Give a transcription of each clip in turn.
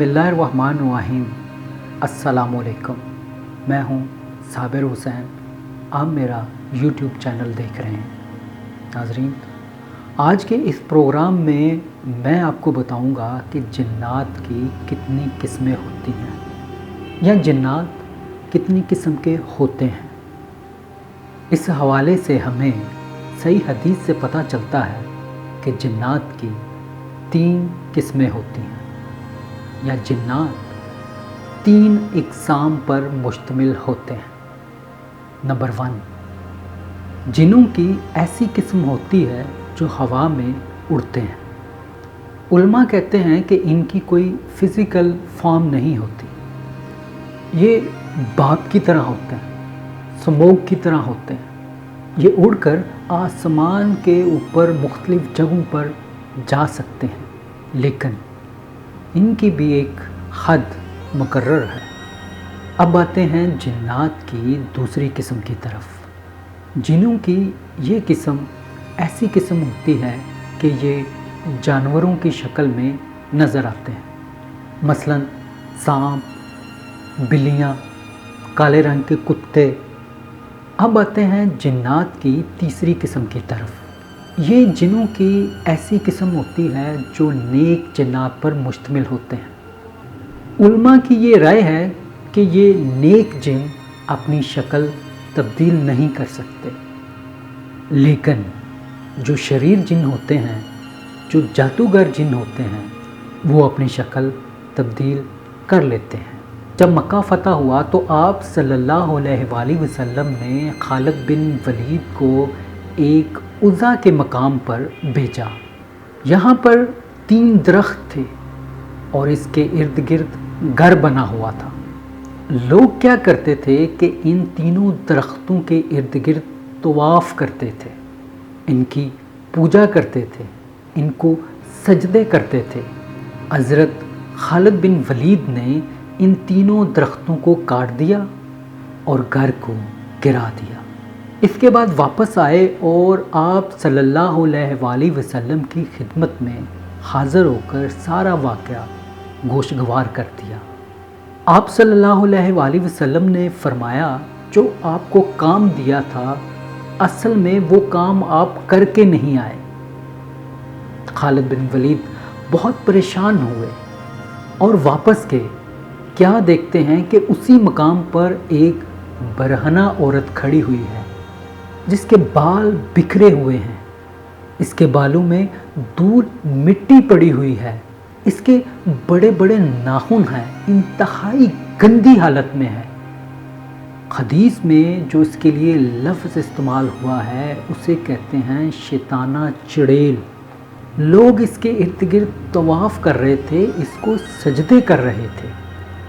बिस्मिल्लाहिर्रहमानिर्रहीम। अस्सलामुअलैकुम। मैं हूँ साबिर हुसैन। आप मेरा यूट्यूब चैनल देख रहे हैं। नाज़रीन, आज के इस प्रोग्राम में मैं आपको बताऊंगा कि जिन्नात की कितनी किस्में होती हैं या जिन्नात कितनी किस्म के होते हैं। इस हवाले से हमें सही हदीस से पता चलता है कि जिन्नात की 3 किस्में होती हैं या जिन्नात 3 इक़साम पर मुश्तमिल होते हैं। नंबर 1, जिन्नों की ऐसी किस्म होती है जो हवा में उड़ते हैं। उलमा कहते हैं कि इनकी कोई फ़िज़िकल फॉर्म नहीं होती, ये भाप की तरह होते हैं, स्मोक की तरह होते हैं। ये उड़कर आसमान के ऊपर मुख्तलिफ़ जगहों पर जा सकते हैं, लेकिन इनकी भी एक हद मुकर्रर है। अब आते हैं जिन्नात की दूसरी किस्म की तरफ। जिन्नों की ये किस्म ऐसी किस्म होती है कि ये जानवरों की शक्ल में नज़र आते हैं, मसलन सांप, बिल्लियाँ, काले रंग के कुत्ते। अब आते हैं जिन्नात की तीसरी किस्म की तरफ। ये जिन्नों की ऐसी किस्म होती है जो नेक जिन्नात पर मुश्तमिल होते हैं। उलमा की ये राय है कि ये नेक जिन अपनी शक्ल तब्दील नहीं कर सकते, लेकिन जो शरीर जिन होते हैं, जो जादूगर जिन होते हैं, वो अपनी शक्ल तब्दील कर लेते हैं। जब मक्का फ़तह हुआ तो आप सल्लल्लाहु अलैहि वसल्लम ने खालिद बिन वलीद को एक उज़ा के मकाम पर भेजा। यहाँ पर 3 दरख्त थे और इसके इर्द गिर्द घर बना हुआ था। लोग क्या करते थे कि इन तीनों दरख्तों के इर्द गिर्द तवाफ़ करते थे, इनकी पूजा करते थे, इनको सजदे करते थे। हज़रत खालिद बिन वलीद ने इन तीनों दरख्तों को काट दिया और घर को गिरा दिया। इसके बाद वापस आए और आप सल्लल्लाहु अलैहि वसल्लम की खिदमत में हाज़िर होकर सारा वाक़या गोशगवार कर दिया। आप सल्लल्लाहु अलैहि वसल्लम ने फरमाया, जो आपको काम दिया था असल में वो काम आप करके नहीं आए। खालिद बिन वलीद बहुत परेशान हुए और वापस गए। क्या देखते हैं कि उसी मकाम पर एक बरहना औरत खड़ी हुई है जिसके बाल बिखरे हुए हैं, इसके बालों में दूर मिट्टी पड़ी हुई है, इसके बड़े बड़े नाखून हैं, इंतहाई गंदी हालत में है। हदीस में जो इसके लिए लफ्ज़ इस्तेमाल हुआ है उसे कहते हैं शैताना चुड़ैल। लोग इसके इर्द गिर्द तवाफ़ कर रहे थे, इसको सजदे कर रहे थे।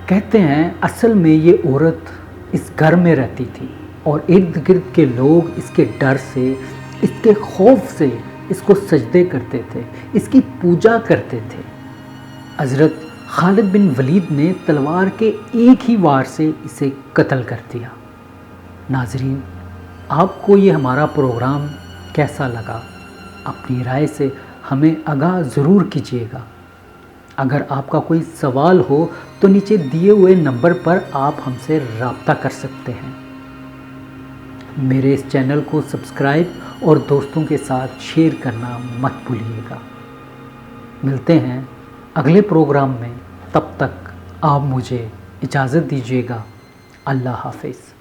कहते हैं असल में ये औरत इस घर में रहती थी और इर्द गिर्द के लोग इसके डर से, इसके खौफ से इसको सजदे करते थे, इसकी पूजा करते थे। हज़रत खालिद बिन वलीद ने तलवार के एक ही वार से इसे कत्ल कर दिया। नाज़रीन, आपको ये हमारा प्रोग्राम कैसा लगा? अपनी राय से हमें आगाह ज़रूर कीजिएगा। अगर आपका कोई सवाल हो तो नीचे दिए हुए नंबर पर आप हमसे रब्ता कर सकते हैं। मेरे इस चैनल को सब्सक्राइब और दोस्तों के साथ शेयर करना मत भूलिएगा। मिलते हैं अगले प्रोग्राम में, तब तक आप मुझे इजाज़त दीजिएगा। अल्लाह हाफ़िज़।